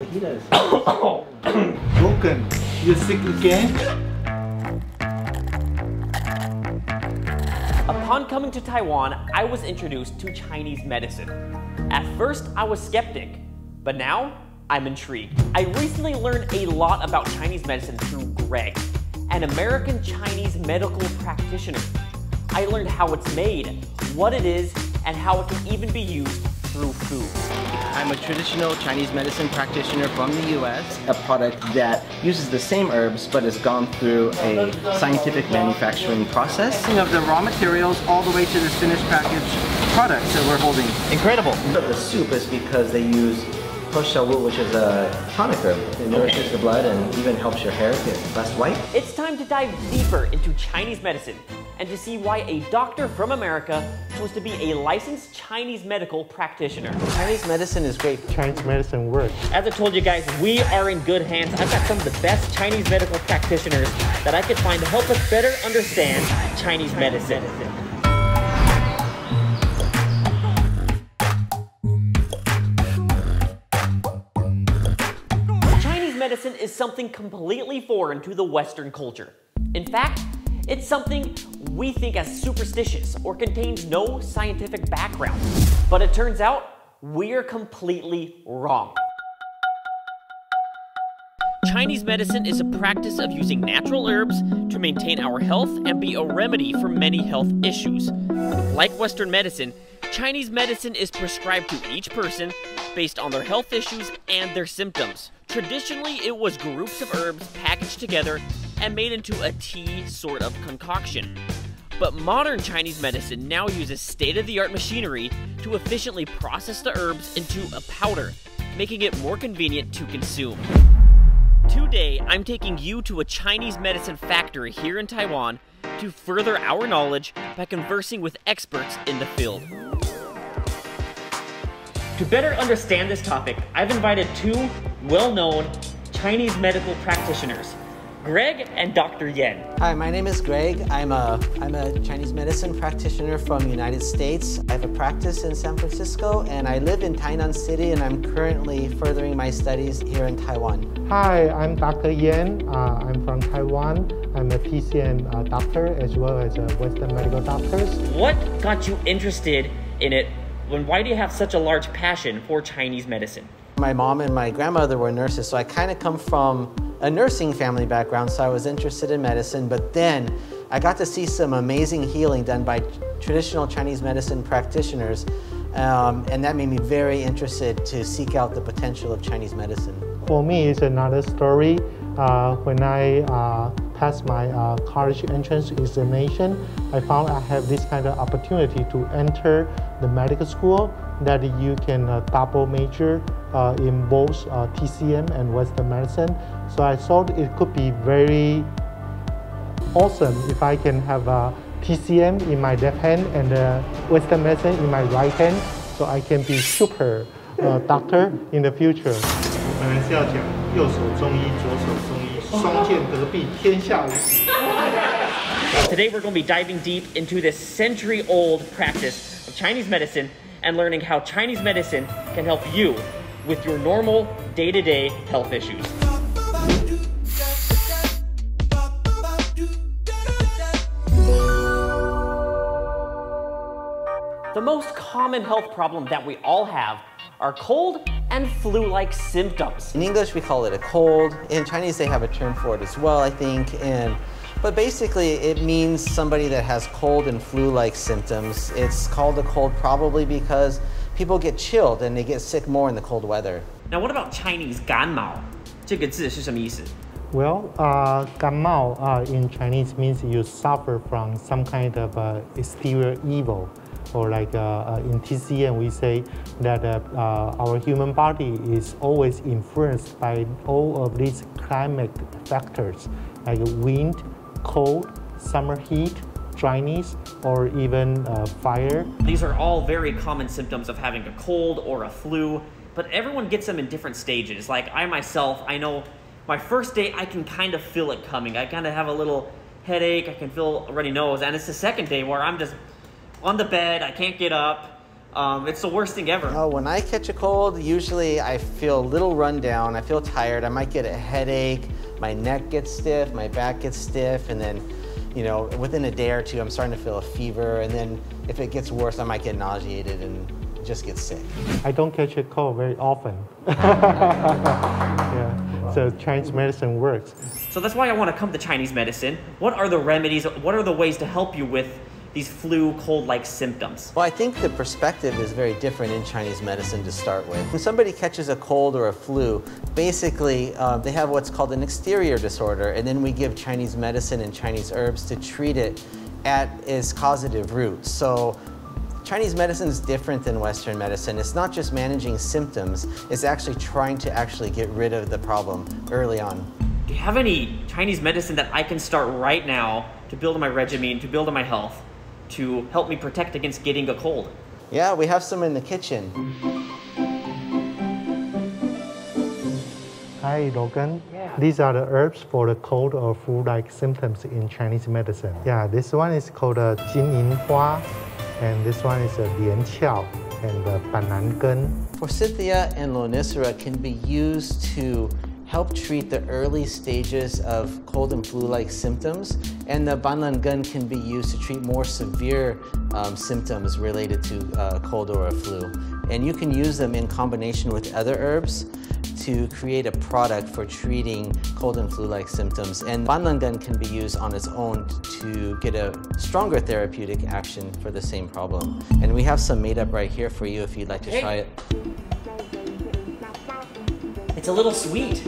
Logan, you sick again? Upon coming to Taiwan, I was introduced to Chinese medicine. At first, I was skeptic, but now I'm intrigued. I recently learned a lot about Chinese medicine through Greg, an American Chinese medical practitioner. I learned how it's made, what it is, and how it can even be used through food. I'm a traditional Chinese medicine practitioner from the US, a product that uses the same herbs but has gone through a scientific manufacturing process. Of the raw materials all the way to the finished packaged products that we're holding. Incredible! The soup is because they use Wu, which is a tonic herb. It nourishes the blood and even helps your hair get less white. It's time to dive deeper into Chinese medicine and to see why a doctor from America chose to be a licensed Chinese medical practitioner. Chinese medicine is great. Chinese medicine works. As I told you guys, we are in good hands. I've got some of the best Chinese medical practitioners that I could find to help us better understand Chinese medicine. Medicine is something completely foreign to the Western culture. In fact, it's something we think as superstitious or contains no scientific background. But it turns out we're completely wrong. Chinese medicine is a practice of using natural herbs to maintain our health and be a remedy for many health issues. Like Western medicine, Chinese medicine is prescribed to each person based on their health issues and their symptoms. Traditionally, it was groups of herbs packaged together and made into a tea sort of concoction. But modern Chinese medicine now uses state-of-the-art machinery to efficiently process the herbs into a powder, making it more convenient to consume. Today, I'm taking you to a Chinese medicine factory here in Taiwan to further our knowledge by conversing with experts in the field. To better understand this topic, I've invited two well-known Chinese medical practitioners, Greg and Dr. Yen. Hi, my name is Greg. I'm a Chinese medicine practitioner from the United States. I have a practice in San Francisco, and I live in Tainan City, and I'm currently furthering my studies here in Taiwan. Hi, I'm Dr. Yen. I'm from Taiwan. I'm a TCM doctor as well as a Western medical doctor. What got you interested in it? Why do you have such a large passion for Chinese medicine? My mom and my grandmother were nurses, so I kind of come from a nursing family background, so I was interested in medicine, but then I got to see some amazing healing done by traditional Chinese medicine practitioners, and that made me very interested to seek out the potential of Chinese medicine. For me, it's another story. When I passed my college entrance examination, I found I have this kind of opportunity to enter the medical school that you can double major in both TCM and Western medicine. So I thought it could be very awesome if I can have TCM in my left hand and Western medicine in my right hand, so I can be super doctor in the future. 本来是要讲右手中医，左手中医，双剑得璧，天下无敌。 Today we're going to be diving deep into this century-old practice of Chinese medicine and learning how Chinese medicine can help you with your normal day-to-day health issues. The most common health problem that we all have are cold and flu-like symptoms. In English, we call it a cold. In Chinese, they have a term for it as well, I think. But basically, it means somebody that has cold and flu-like symptoms. It's called a cold probably because people get chilled and they get sick more in the cold weather. Now, what about Chinese 感冒？这个字是什么意思？ Well, 感冒 in Chinese means you suffer from some kind of exterior evil. Or like in TCM, we say that our human body is always influenced by all of these climate factors, like wind, cold, summer heat, dryness, or even fire. These are all very common symptoms of having a cold or a flu, but everyone gets them in different stages. Like I myself, I know my first day, I can kind of feel it coming. I kind of have a little headache, I can feel a runny nose, and it's the second day where I'm just on the bed, I can't get up, It's the worst thing ever. When I catch a cold, usually I feel a little run down. I feel tired. I might get a headache. My neck gets stiff. My back gets stiff. And then, you know, within a day or two, I'm starting to feel a fever. And then if it gets worse, I might get nauseated and just get sick. I don't catch a cold very often. Yeah. So Chinese medicine works. So that's why I want to come to Chinese medicine. What are the remedies? What are the ways to help you with these flu, cold-like symptoms? Well, I think the perspective is very different in Chinese medicine to start with. When somebody catches a cold or a flu, basically they have what's called an exterior disorder, and then we give Chinese medicine and Chinese herbs to treat it at its causative root. So Chinese medicine is different than Western medicine. It's not just managing symptoms, it's actually trying to get rid of the problem early on. Do you have any Chinese medicine that I can start right now to build on my regimen, to build on my health, to help me protect against getting a cold? Yeah, we have some in the kitchen. Hi, Logan. Yeah. These are the herbs for the cold or flu-like symptoms in Chinese medicine. Yeah, this one is called Jinyinhua, and this one is Lianqiao and Banangen. Forsythia and Lonicera can be used to help treat the early stages of cold and flu-like symptoms, and the Banangen can be used to treat more severe symptoms related to cold or a flu. And you can use them in combination with other herbs to create a product for treating cold and flu-like symptoms. And Banangen can be used on its own to get a stronger therapeutic action for the same problem. And we have some made up right here for you if you'd like to try it. It's a little sweet.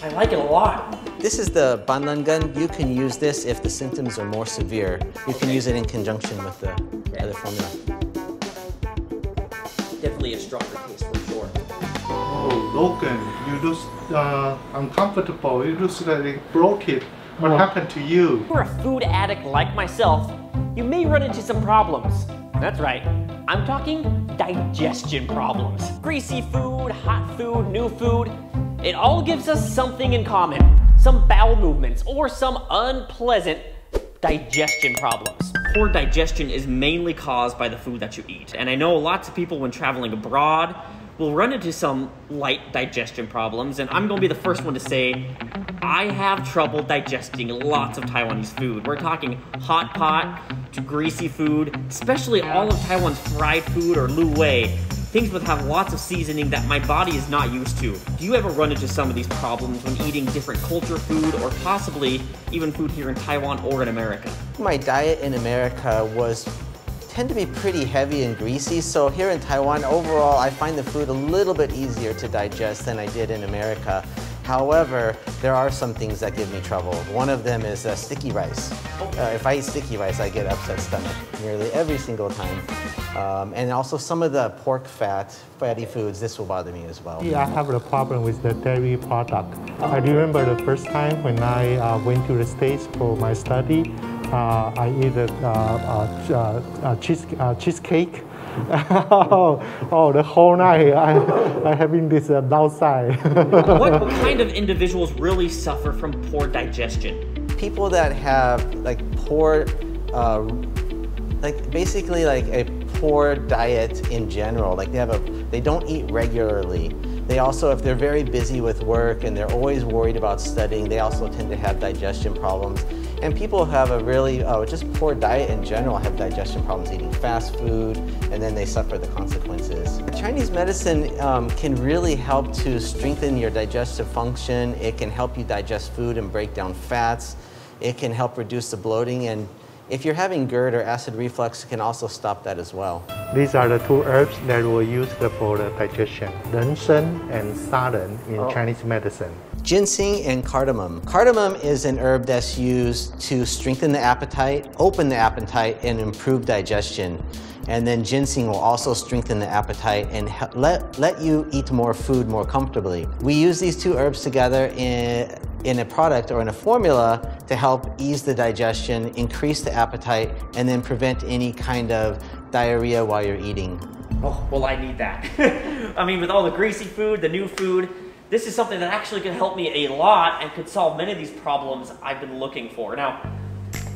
I like it a lot. This is the Banangen. You can use this if the symptoms are more severe. You can use it in conjunction with the other formula. Definitely a stronger taste for sure. Oh, Logan, you look uncomfortable. You look like bloated. What happened to you? If you're a food addict like myself, you may run into some problems. That's right, I'm talking digestion problems. Greasy food, hot food, new food, it all gives us something in common. Some bowel movements or some unpleasant digestion problems. Poor digestion is mainly caused by the food that you eat. And I know lots of people when traveling abroad will run into some light digestion problems, and I'm gonna be the first one to say I have trouble digesting lots of Taiwanese food. We're talking hot pot to greasy food, especially all of Taiwan's fried food or lu wei, things that have lots of seasoning that my body is not used to. Do you ever run into some of these problems when eating different culture food or possibly even food here in Taiwan or in America? My diet in America tend to be pretty heavy and greasy, so here in Taiwan, overall, I find the food a little bit easier to digest than I did in America. However, there are some things that give me trouble. One of them is sticky rice. If I eat sticky rice, I get upset stomach nearly every single time. And also some of the pork fatty foods, this will bother me as well. Yeah, I have a problem with the dairy product. I remember the first time when I went to the States for my study, I ate a cheesecake. The whole night I having this outside. What kind of individuals really suffer from poor digestion? People that have like poor, basically a poor diet in general. Like they don't eat regularly. They also, if they're very busy with work and they're always worried about studying, they also tend to have digestion problems. And people who have a really just poor diet in general have digestion problems eating fast food, and then they suffer the consequences. Chinese medicine can really help to strengthen your digestive function. It can help you digest food and break down fats. It can help reduce the bloating, and if you're having GERD or acid reflux, it can also stop that as well. These are the two herbs that we use for the digestion. Renshen and Saren in Chinese medicine. Ginseng and cardamom. Cardamom is an herb that's used to strengthen the appetite, open the appetite, and improve digestion. And then ginseng will also strengthen the appetite and let you eat more food more comfortably. We use these two herbs together in a product or in a formula to help ease the digestion, increase the appetite, and then prevent any kind of diarrhea while you're eating. Oh, well, I need that. I mean, with all the greasy food, the new food, this is something that actually could help me a lot and could solve many of these problems I've been looking for. Now,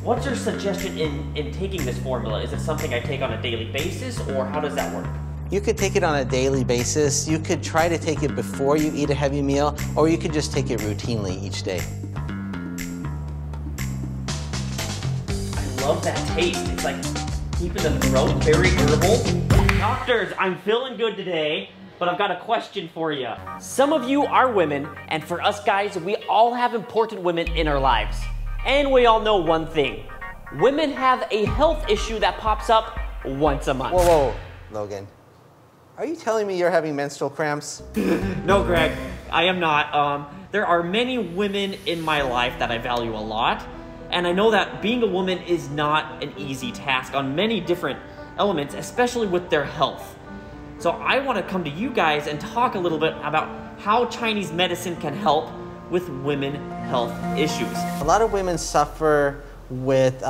what's your suggestion in taking this formula? Is it something I take on a daily basis, or how does that work? You could take it on a daily basis. You could try to take it before you eat a heavy meal, or you could just take it routinely each day. I love that taste. It's like keeping the throat very herbal. Doctors, I'm feeling good today, but I've got a question for you. Some of you are women, and for us guys, we all have important women in our lives. And we all know one thing. Women have a health issue that pops up once a month. Whoa, whoa, Logan. Are you telling me you're having menstrual cramps? No, Greg, I am not. There are many women in my life that I value a lot, and I know that being a woman is not an easy task on many different elements, especially with their health. So I want to come to you guys and talk a little bit about how Chinese medicine can help with women health issues. A lot of women suffer with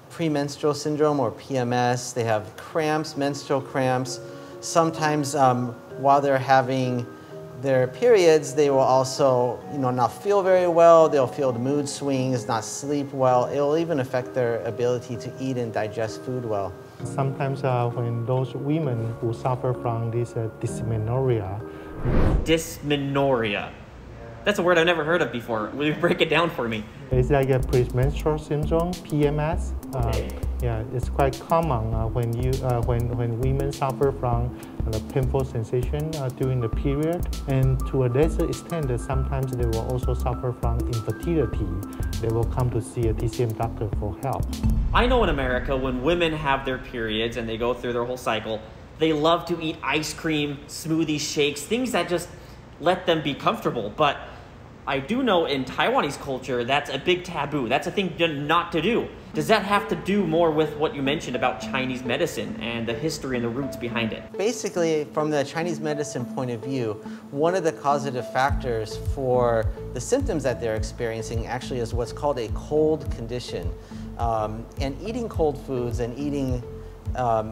premenstrual syndrome or PMS. They have cramps, menstrual cramps. Sometimes while they're having their periods, they will also, not feel very well. They'll feel the mood swings, not sleep well. It'll even affect their ability to eat and digest food well. Sometimes when those women who suffer from this dysmenorrhea. Dysmenorrhea. That's a word I've never heard of before. Will you break it down for me? It's like a premenstrual syndrome, PMS. Yeah, it's quite common when women suffer from painful sensation during the period, and to a lesser extent, sometimes they will also suffer from infertility. They will come to see a TCM doctor for help. I know in America, when women have their periods and they go through their whole cycle, they love to eat ice cream, smoothies, shakes, things that just let them be comfortable. But I do know in Taiwanese culture, that's a big taboo. That's a thing not to do. Does that have to do more with what you mentioned about Chinese medicine and the history and the roots behind it? Basically, from the Chinese medicine point of view, one of the causative factors for the symptoms that they're experiencing actually is what's called a cold condition. And eating cold foods and eating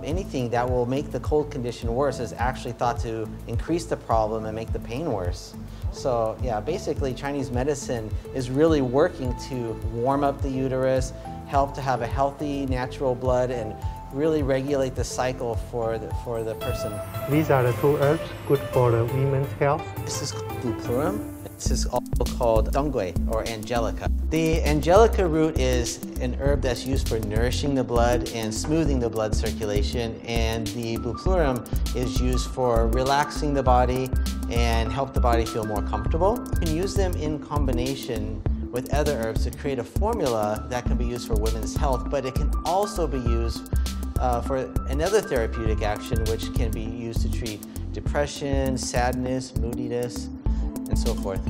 anything that will make the cold condition worse is actually thought to increase the problem and make the pain worse. So yeah, basically Chinese medicine is really working to warm up the uterus, help to have a healthy natural blood, and really regulate the cycle for the person. These are the two herbs good for the women's health. This is called Buplurum. This is also called Donggui or Angelica. The Angelica root is an herb that's used for nourishing the blood and smoothing the blood circulation, and the Buplurum is used for relaxing the body and help the body feel more comfortable. You can use them in combination with other herbs to create a formula that can be used for women's health, but it can also be used for another therapeutic action, which can be used to treat depression, sadness, moodiness, and so forth.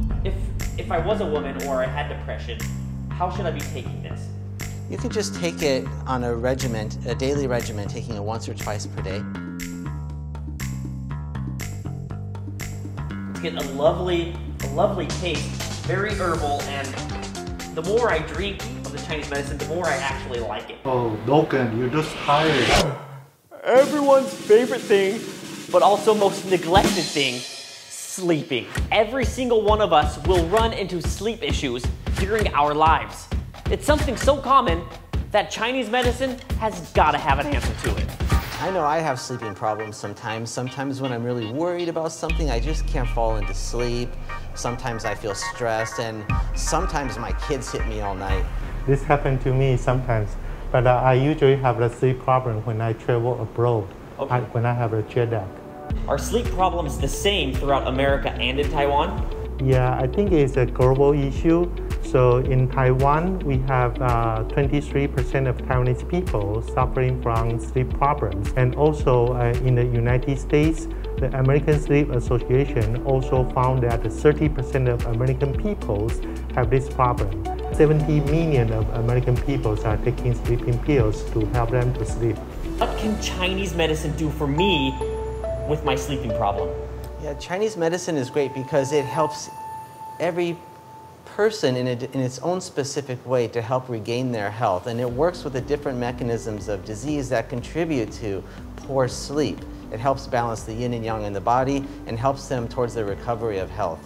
If I was a woman or I had depression, how should I be taking this? You can just take it on a regimen, a daily regimen, taking it once or twice per day. It's getting a lovely taste, very herbal, and the more I drink of the Chinese medicine, the more I actually like it. Oh, Logan, you're just tired. Everyone's favorite thing, but also most neglected thing, sleeping. Every single one of us will run into sleep issues during our lives. It's something so common that Chinese medicine has got to have an answer to it. I know I have sleeping problems sometimes. Sometimes when I'm really worried about something, I just can't fall into sleep. Sometimes I feel stressed, and sometimes my kids hit me all night. This happened to me sometimes, but I usually have a sleep problem when I travel abroad, Okay. when I have a jet lag. Are sleep problems the same throughout America and in Taiwan? Yeah, I think it's a global issue. So in Taiwan, we have 23% of Taiwanese people suffering from sleep problems. And also in the United States, the American Sleep Association also found that 30% of American people have this problem. 70 million of American people are taking sleeping pills to help them to sleep. What can Chinese medicine do for me with my sleeping problem? Yeah, Chinese medicine is great because it helps every person in its own specific way to help regain their health, and it works with the different mechanisms of disease that contribute to poor sleep. It helps balance the yin and yang in the body and helps them towards the recovery of health.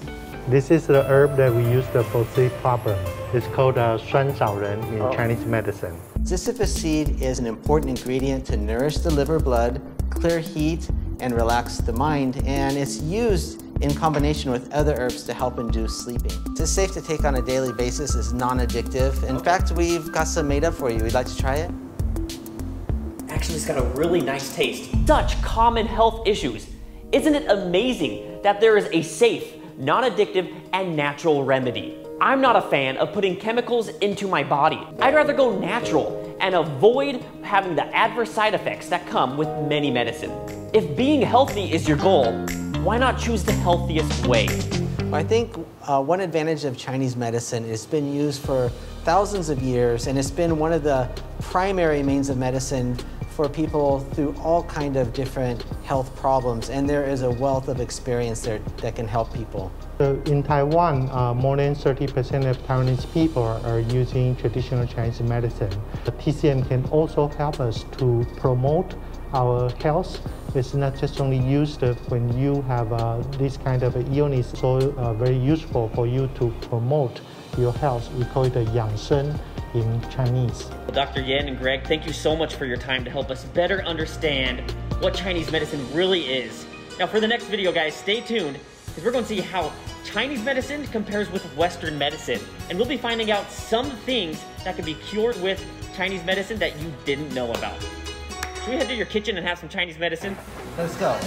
This is the herb that we use for sleep problem. It's called 酸枣仁 in Chinese medicine. Sisyphus seed is an important ingredient to nourish the liver blood, clear heat and relax the mind, and it's used in combination with other herbs to help induce sleeping. It's safe to take on a daily basis, it's non-addictive. In fact, we've got some made up for you. Would you like to try it? Actually, it's got a really nice taste. Such common health issues. Isn't it amazing that there is a safe, non-addictive, and natural remedy? I'm not a fan of putting chemicals into my body. I'd rather go natural and avoid having the adverse side effects that come with many medicine. If being healthy is your goal, why not choose the healthiest way? I think one advantage of Chinese medicine is it's been used for thousands of years, and it's been one of the primary means of medicine for people through all kind of different health problems, and there is a wealth of experience there that can help people. So in Taiwan, more than 30% of Taiwanese people are using traditional Chinese medicine. The TCM can also help us to promote our health. It's not just only used when you have this kind of illness, so very useful for you to promote your health. We call it a Yangsheng in Chinese. Well, Dr. Yan and Greg, thank you so much for your time to help us better understand what Chinese medicine really is. Now for the next video, guys, stay tuned, because we're going to see how Chinese medicine compares with Western medicine. And we'll be finding out some things that can be cured with Chinese medicine that you didn't know about. Should we head to your kitchen and have some Chinese medicine? Let's go.